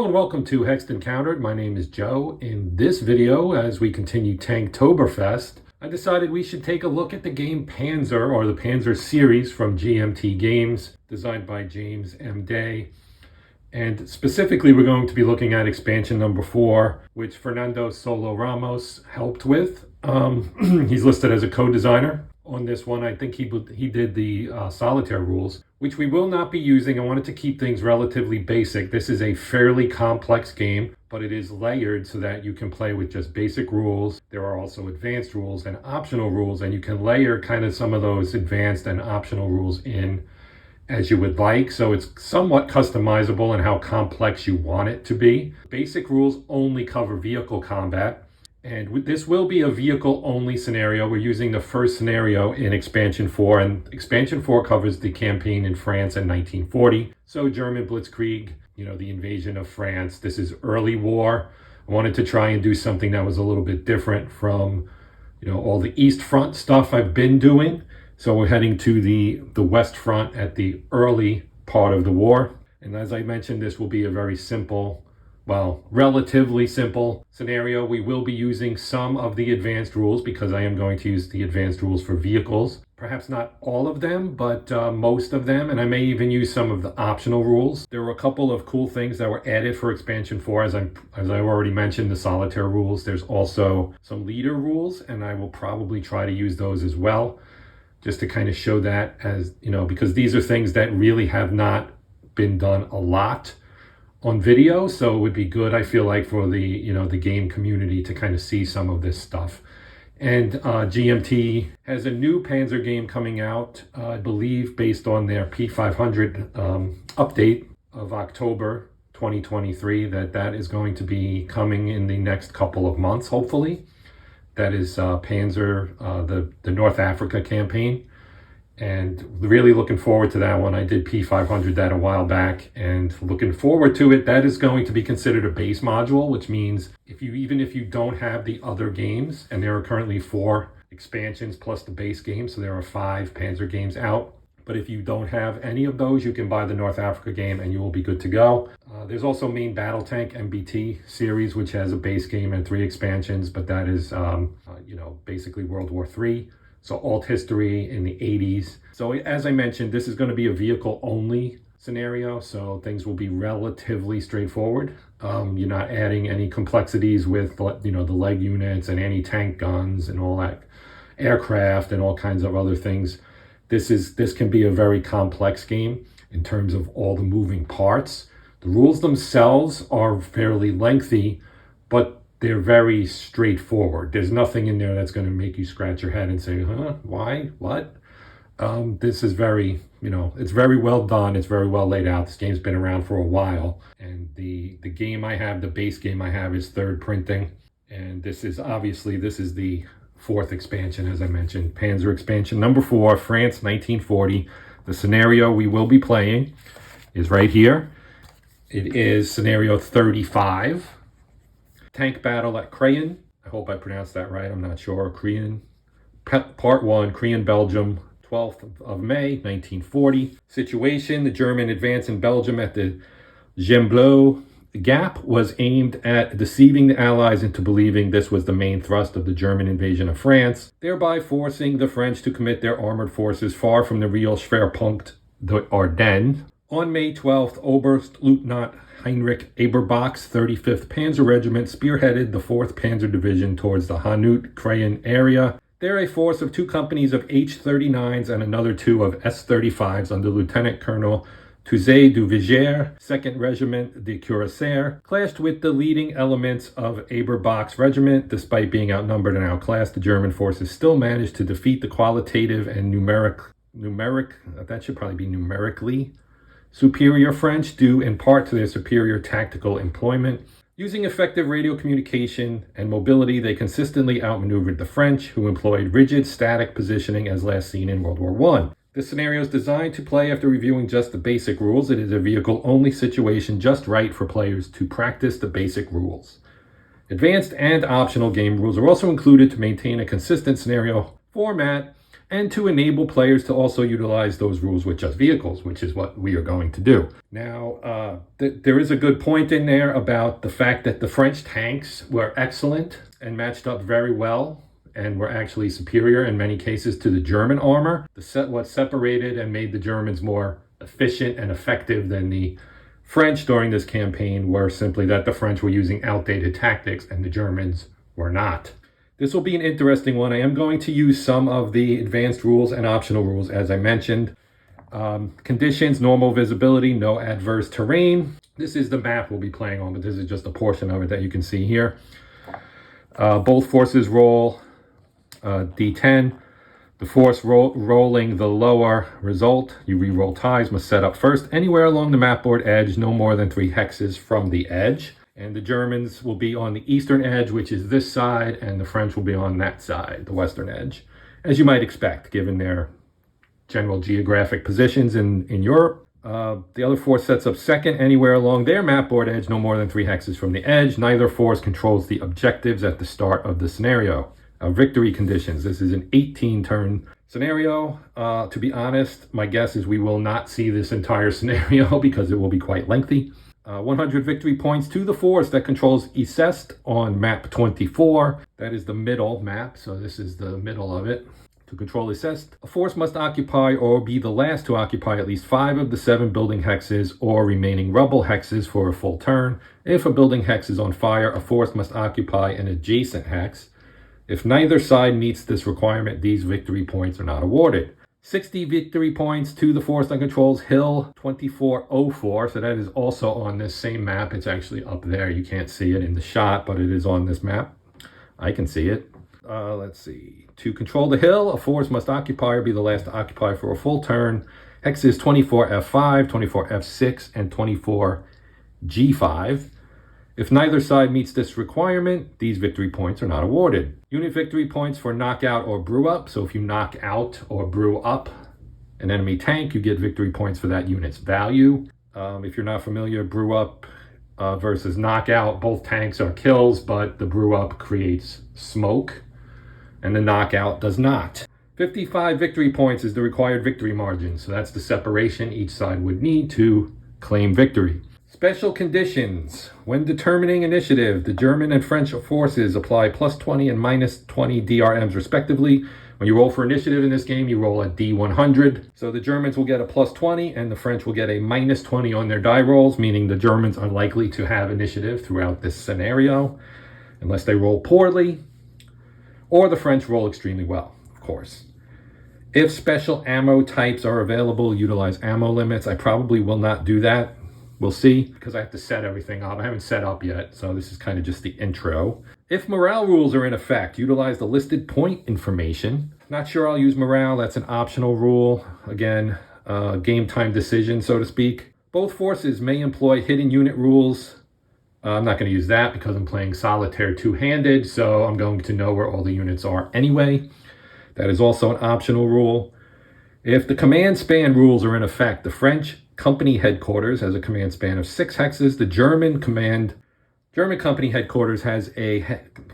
and welcome to Hexed Encountered. My name is Joe. In this video, as we continue Tanktoberfest, I decided we should take a look at the game Panzer, or the Panzer series from GMT Games, designed by James M. Day. And specifically, we're going to be looking at expansion number 4, which Fernando Sola Ramos helped with. He's listed as a co-designer on this one. I think he did the solitaire rules, which we will not be using. I wanted to keep things relatively basic. This is a fairly complex game, but it is layered so that you can play with just basic rules. There are also advanced rules and optional rules, and you can layer kind of some of those advanced and optional rules in as you would like. So it's somewhat customizable in how complex you want it to be. Basic rules only cover vehicle combat. And this will be a vehicle-only scenario. We're using the first scenario in Expansion 4, and Expansion 4 covers the campaign in France in 1940. So German Blitzkrieg, the invasion of France. This is early war. I wanted to try and do something that was a little bit different from, all the East Front stuff I've been doing. So we're heading to the West Front at the early part of the war. And as I mentioned, this will be a very simple, relatively simple scenario. We will be using some of the advanced rules because I am going to use the advanced rules for vehicles. Perhaps not all of them, but most of them. And I may even use some of the optional rules. There were a couple of cool things that were added for Expansion 4. As I already mentioned, the solitaire rules. There's also some leader rules, and I will probably try to use those as well, just to kind of show that as, because these are things that really have not been done a lot on video. So it would be good, I feel like, for the, the game community to kind of see some of this stuff. And GMT has a new Panzer game coming out, I believe, based on their P500 update of October 2023, that is going to be coming in the next couple of months, hopefully. That is Panzer, the North Africa campaign. And really looking forward to that one. I did P500 that a while back, and looking forward to it. That is going to be considered a base module, which means even if you don't have the other games, and there are currently 4 expansions plus the base game, so there are 5 Panzer games out. But if you don't have any of those, you can buy the North Africa game and you will be good to go. There's also Main Battle Tank MBT series, which has a base game and 3 expansions, but that is, basically World War III. So alt history in the 80s. So as I mentioned, this is going to be a vehicle-only scenario, so things will be relatively straightforward. You're not adding any complexities with, the leg units and anti-tank guns and all that, aircraft and all kinds of other things. This can be a very complex game in terms of all the moving parts. The rules themselves are fairly lengthy, but they're very straightforward. There's nothing in there that's going to make you scratch your head and say, why, what? This is very, it's very well done. It's very well laid out. This game's been around for a while. And the game I have, the base game I have, is 3rd printing. And this is the 4th expansion, as I mentioned. Panzer Expansion number 4, France, 1940. The scenario we will be playing is right here. It is scenario 35. Tank battle at Crayon. I hope I pronounced that right. I'm not sure. Crayon. Part 1, Crayon, Belgium, 12th of May, 1940. Situation: the German advance in Belgium at the Gembloux Gap was aimed at deceiving the Allies into believing this was the main thrust of the German invasion of France, thereby forcing the French to commit their armored forces far from the real Schwerpunkt, the Ardennes. On May 12th, Oberstleutnant Heinrich Eberbach's 35th Panzer Regiment spearheaded the 4th Panzer Division towards the Hanut-Crayon area. There, a force of 2 companies of H-39s and another 2 of S-35s under Lieutenant Colonel Touzé du Vigier, 2nd Regiment de Cuirassiers, clashed with the leading elements of Eberbach's regiment. Despite being outnumbered and outclassed, the German forces still managed to defeat the qualitative and numerically superior French, due in part to their superior tactical employment. Using effective radio communication and mobility, they consistently outmaneuvered the French, who employed rigid static positioning as last seen in World War I. This scenario is designed to play after reviewing just the basic rules. It is a vehicle-only situation, just right for players to practice the basic rules. Advanced and optional game rules are also included to maintain a consistent scenario format and to enable players to also utilize those rules with just vehicles, which is what we are going to do. Now, there is a good point in there about the fact that the French tanks were excellent and matched up very well and were actually superior in many cases to the German armor. What separated and made the Germans more efficient and effective than the French during this campaign were simply that the French were using outdated tactics and the Germans were not. This will be an interesting one. I am going to use some of the advanced rules and optional rules, as I mentioned. Conditions, normal visibility, no adverse terrain. This is the map we'll be playing on, but this is just a portion of it that you can see here. Both forces roll D10. The force rolling the lower result, you re-roll ties, must set up first anywhere along the mapboard edge, no more than 3 hexes from the edge. And the Germans will be on the eastern edge, which is this side, and the French will be on that side, the western edge, as you might expect, given their general geographic positions in Europe. The other force sets up second anywhere along their mapboard edge, no more than 3 hexes from the edge. Neither force controls the objectives at the start of the scenario. Victory conditions. This is an 18-turn scenario. To be honest, my guess is we will not see this entire scenario because it will be quite lengthy. 100 victory points to the force that controls Icest on map 24. That is the middle map, so this is the middle of it. To control Icest, a force must occupy or be the last to occupy at least 5 of the 7 building hexes or remaining rubble hexes for a full turn. If a building hex is on fire, a force must occupy an adjacent hex. If neither side meets this requirement, these victory points are not awarded. 60 victory points to the force that controls Hill 2404. So that is also on this same map. It's actually up there. You can't see it in the shot, but it is on this map. I can see it. Let's see. To control the hill, a force must occupy or be the last to occupy for a full turn. Hexes 24F5, 24F6, and 24G5. If neither side meets this requirement, these victory points are not awarded. Unit victory points for knockout or brew up. So if you knock out or brew up an enemy tank, you get victory points for that unit's value. If you're not familiar, brew up versus knockout, both tanks are kills, but the brew up creates smoke and the knockout does not. 55 victory points is the required victory margin. So that's the separation each side would need to claim victory. Special conditions. When determining initiative, the German and French forces apply +20 and -20 DRMs respectively. When you roll for initiative in this game, you roll a D100. So the Germans will get a +20 and the French will get a -20 on their die rolls, meaning the Germans are likely to have initiative throughout this scenario, unless they roll poorly, or the French roll extremely well, of course. If special ammo types are available, utilize ammo limits. I probably will not do that. We'll see, because I have to set everything up. I haven't set up yet, so this is kind of just the intro. If morale rules are in effect, utilize the listed point information. Not sure I'll use morale. That's an optional rule. Again, game time decision, so to speak. Both forces may employ hidden unit rules. I'm not going to use that because I'm playing solitaire two-handed, so I'm going to know where all the units are anyway. That is also an optional rule. If the command span rules are in effect, the French company headquarters has a command span of 6 hexes. The German company headquarters has a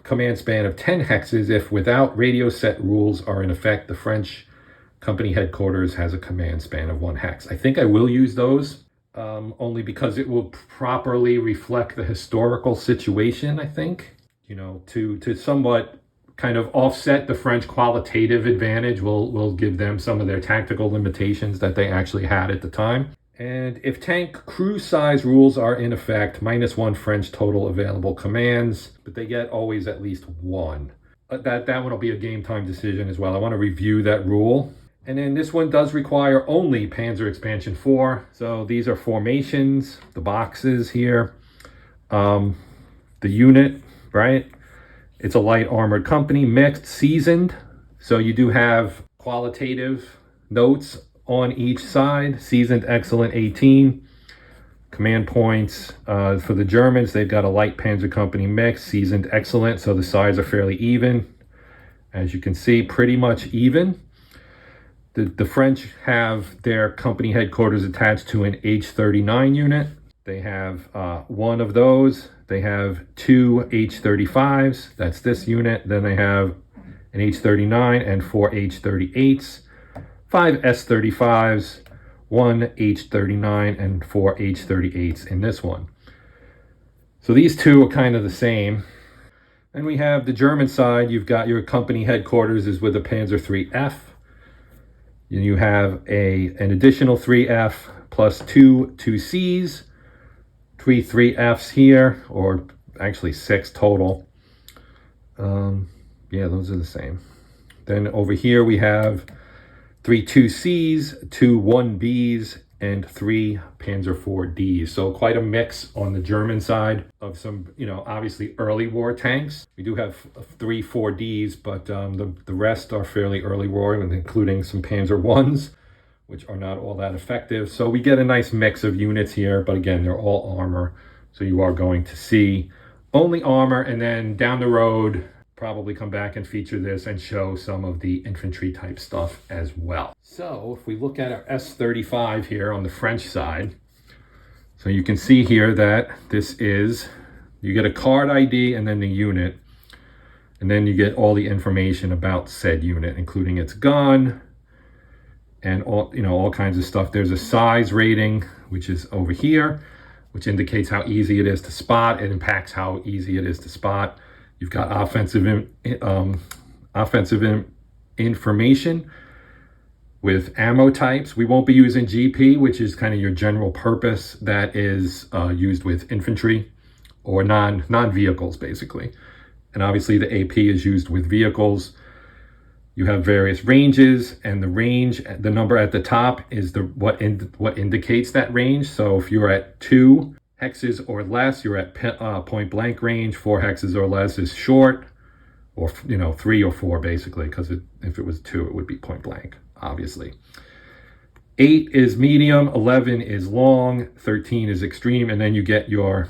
command span of 10 hexes. If without radio set rules are in effect, the French company headquarters has a command span of 1 hex. I think I will use those only because it will properly reflect the historical situation, I think. You know, to somewhat kind of offset the French qualitative advantage, will give them some of their tactical limitations that they actually had at the time. And if tank crew size rules are in effect, -1 French total available commands, but they get always at least 1. That one will be a game time decision as well. I want to review that rule. And then this one does require only Panzer Expansion 4. So these are formations, the boxes here, the unit, right? It's a light armored company, mixed, seasoned. So you do have qualitative notes on each side. Seasoned, excellent, 18. Command points for the Germans, they've got a light Panzer company mix, seasoned, excellent. So the sides are fairly even. As you can see, pretty much even. The French have their company headquarters attached to an H39 unit. They have 1 of those. They have 2 H35s. That's this unit. Then they have an H39 and 4 H38s, 5 S35s, 1 H39 and 4 H38s in this one. So these two are kind of the same. And we have the German side. You've got your company headquarters is with a Panzer III-F. And you have an additional 3F plus two 2Cs, 3Fs here, or actually 6 total. Yeah, those are the same. Then over here we have 3 2Cs, 2 1Bs, and 3 Panzer IV-Ds. So quite a mix on the German side of some, obviously early war tanks. We do have 3 4Ds, but the rest are fairly early war, including some Panzer Is, which are not all that effective. So we get a nice mix of units here, but again, they're all armor. So you are going to see only armor, and then down the road, probably come back and feature this and show some of the infantry type stuff as well. So if we look at our S35 here on the French side, so you can see here that this is, you get a card ID and then the unit, and then you get all the information about said unit, including its gun and all kinds of stuff. There's a size rating, which is over here, which indicates how easy it is to spot. It impacts how easy it is to spot. You've got offensive information with ammo types. We won't be using GP, which is kind of your general purpose that is used with infantry or non-vehicles, basically. And obviously the AP is used with vehicles. You have various ranges, and the range, the number at the top is what indicates that range. So if you're at 2 hexes or less, you're at point blank range. 4 hexes or less is short, or 3 or 4 basically, because if it was 2, it would be point blank, obviously. 8 is medium, 11 is long, 13 is extreme, and then you get your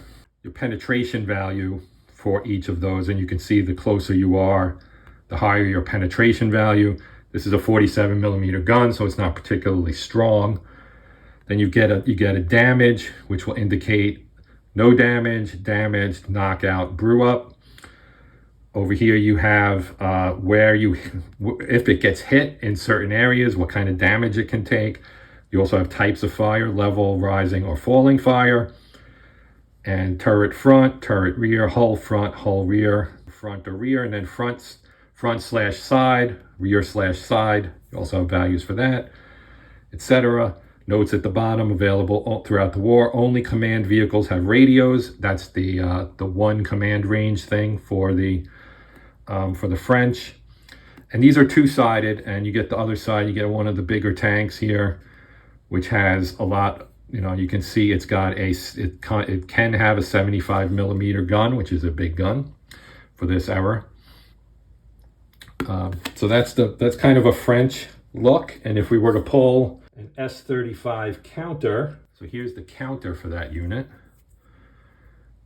penetration value for each of those, and you can see the closer you are, the higher your penetration value. This is a 47 millimeter gun, so it's not particularly strong. Then you get a damage, which will indicate no damage, damaged, knockout, brew up. Over here you have if it gets hit in certain areas, what kind of damage it can take. You also have types of fire, level, rising, or falling fire. And turret front, turret rear, hull front, hull rear, front or rear, and then front/side, rear/side. You also have values for that, etc. Notes at the bottom, available all throughout the war. Only command vehicles have radios. That's the one command range thing for the French. And these are two-sided, and you get the other side. You get one of the bigger tanks here, which has a lot. You can see it's got it can have a 75 millimeter gun, which is a big gun for this era. So that's kind of a French look. And if we were to pull an S35 counter, so here's the counter for that unit,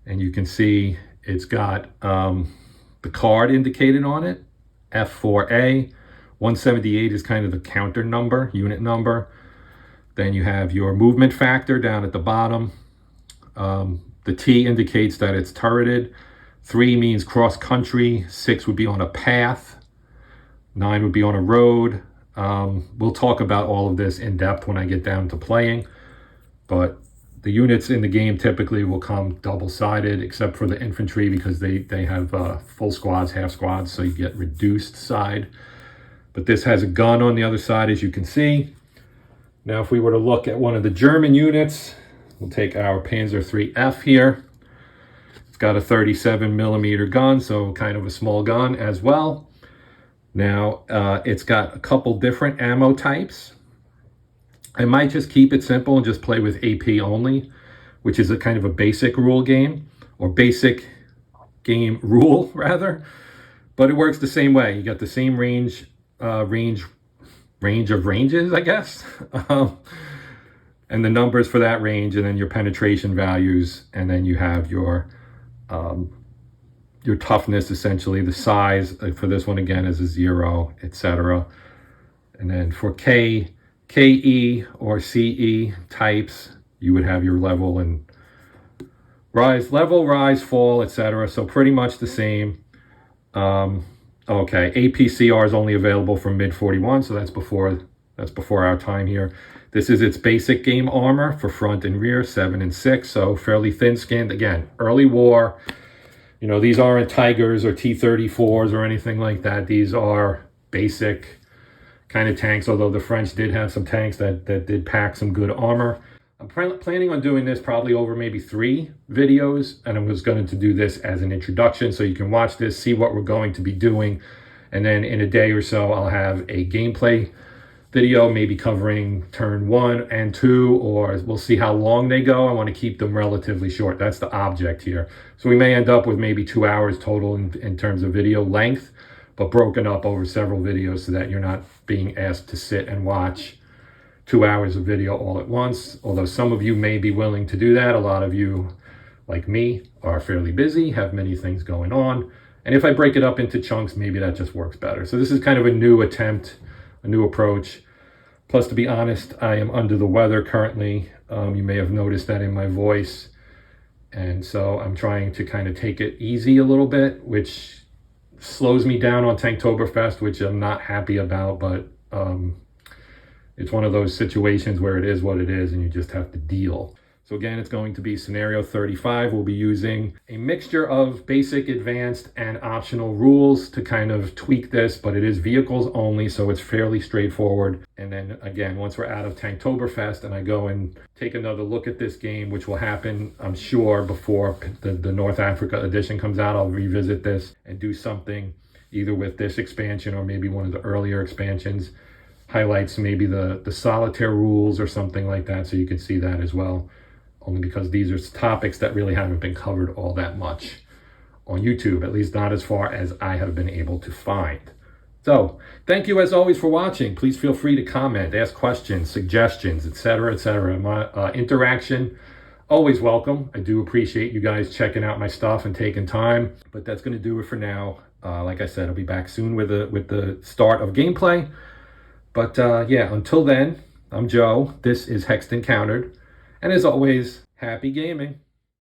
and you can see it's got the card indicated on it, F4A. 178 is kind of the counter number, unit number. Then you have your movement factor down at the bottom. The T indicates that it's turreted. 3 means cross country. 6 would be on a path. 9 would be on a road. We'll talk about all of this in depth when I get down to playing. But the units in the game typically will come double-sided, except for the infantry, because they have full squads, half squads, so you get reduced side. But this has a gun on the other side, as you can see. Now, if we were to look at one of the German units, we'll take our Panzer III-F here. It's got a 37 millimeter gun, so kind of a small gun as well. Now, it's got a couple different ammo types. I might just keep it simple and just play with AP only, which is a kind of a basic rule game, or basic game rule, rather. But it works the same way. You got the same range of ranges, I guess. And the numbers for that range, and then your penetration values, and then you have your toughness, essentially. The size for this one, again, is a 0, etc. And then for KE or CE types, you would have your level and rise, fall, etc. So pretty much the same. Okay, APCR is only available from mid 41, so that's before our time here. This is its basic game armor for front and rear, 7 and 6, so fairly thin-skinned. Again, early war. You know, these aren't Tigers or T-34s or anything like that. These are basic kind of tanks, although the French did have some tanks that did pack some good armor. I'm planning on doing this probably over maybe 3 videos, and I was going to do this as an introduction so you can watch this, see what we're going to be doing, and then in a day or so I'll have a gameplay video, maybe covering turn 1 and 2, or we'll see how long they go. I want to keep them relatively short. That's the object here. So we may end up with maybe 2 hours total in terms of video length, but broken up over several videos so that you're not being asked to sit and watch 2 hours of video all at once. Although some of you may be willing to do that. A lot of you, like me, are fairly busy, have many things going on. And if I break it up into chunks, maybe that just works better. So this is kind of a new attempt, a new approach. Plus, to be honest, I am under the weather currently. You may have noticed that in my voice. And so I'm trying to kind of take it easy a little bit, which slows me down on Tanktoberfest, which I'm not happy about, but it's one of those situations where it is what it is and you just have to deal. So again, it's going to be scenario 35. We'll be using a mixture of basic, advanced, and optional rules to kind of tweak this, but it is vehicles only, so it's fairly straightforward. And then again, once we're out of Tanktoberfest and I go and take another look at this game, which will happen, I'm sure, before the North Africa edition comes out, I'll revisit this and do something either with this expansion or maybe one of the earlier expansions, highlights maybe the solitaire rules or something like that, so you can see that as well. Only because these are topics that really haven't been covered all that much on YouTube, at least not as far as I have been able to find. So, thank you as always for watching. Please feel free to comment, ask questions, suggestions, etc., etc. My interaction, always welcome. I do appreciate you guys checking out my stuff and taking time, but that's going to do it for now. Like I said, I'll be back soon with the start of gameplay. But yeah, until then, I'm Joe. This is Hexed Encountered. And as always, happy gaming.